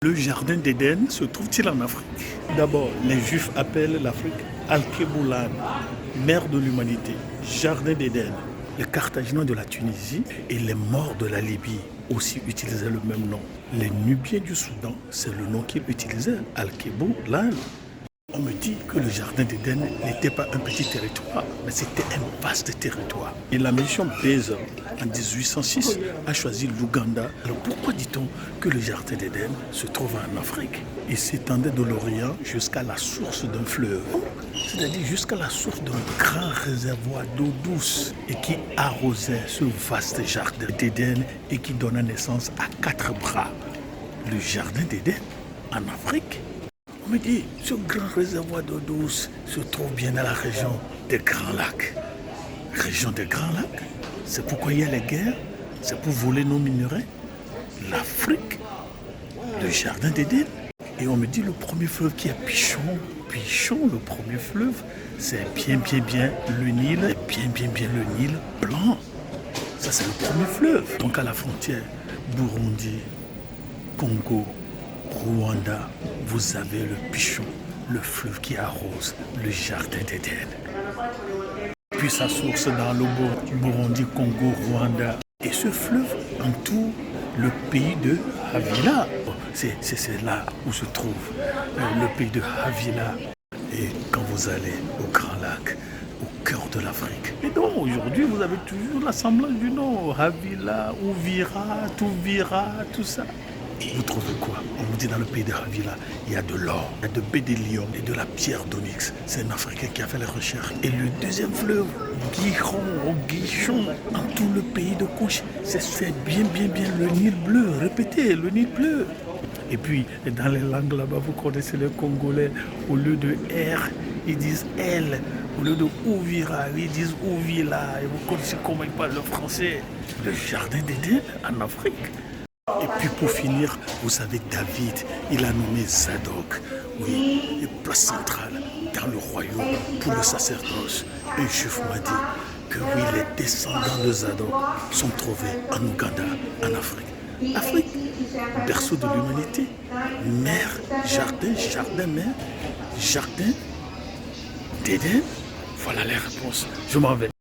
Le jardin d'Éden se trouve-t-il en Afrique? D'abord, les Juifs appellent l'Afrique Al-Keboulan, mère de l'humanité, jardin d'Éden. Les Carthaginois de la Tunisie et les Maures de la Libye aussi utilisaient le même nom. Les Nubiens du Soudan, c'est le nom qu'ils utilisaient, Al-Keboulan. On me dit que le jardin d'Éden n'était pas un petit territoire, mais c'était un vaste territoire. Et la mission Bézard, en 1806, a choisi l'Ouganda. Alors pourquoi dit-on que le jardin d'Éden se trouve en Afrique? Il s'étendait de l'Orient jusqu'à la source d'un fleuve, c'est-à-dire jusqu'à la source d'un grand réservoir d'eau douce et qui arrosait ce vaste jardin d'Éden et qui donna naissance à 4 bras. Le jardin d'Éden en Afrique. On me dit, ce grand réservoir d'eau douce se trouve bien dans la région des Grands Lacs. Région des Grands Lacs, c'est pourquoi il y a les guerres, c'est pour voler nos minerais. L'Afrique, le jardin d'Éden. Et on me dit, le premier fleuve qui est Pichon, le premier fleuve, c'est bien le Nil, bien le Nil blanc. Ça, c'est le premier fleuve. Donc à la frontière, Burundi, Congo, Rwanda, vous avez le Pichon, le fleuve qui arrose le jardin d'Éden. Puis sa source dans le Burundi, Congo, Rwanda. Et ce fleuve entoure le pays de Havila. C'est là où se trouve le pays de Havila. Et quand vous allez au Grand Lac, au cœur de l'Afrique. Et donc aujourd'hui, vous avez toujours l'assemblage du nom. Havila, Ouvira, Touvira, tout ça. Vous trouvez quoi? On vous dit dans le pays de Havila, il y a de l'or, il y a de bédélium et de la pierre d'onyx. C'est un Africain qui a fait les recherches. Et le deuxième fleuve, Guichon, en tout le pays de Couche, c'est bien le Nil bleu. Répétez, le Nil bleu. Et puis, dans les langues là-bas, vous connaissez les Congolais, au lieu de R, ils disent L. Au lieu de Ouvira, ils disent Ouvila. Et vous connaissez comment ils parlent le français. Le jardin d'Éden en Afrique. Et puis pour finir, vous savez, David, il a nommé Zadok, oui, et place centrale dans le royaume pour le sacerdoce. Un juif m'a dit que oui, les descendants de Zadok sont trouvés en Ouganda, en Afrique. Afrique, berceau de l'humanité, mer, jardin d'Éden. Voilà les réponses. Je m'en vais.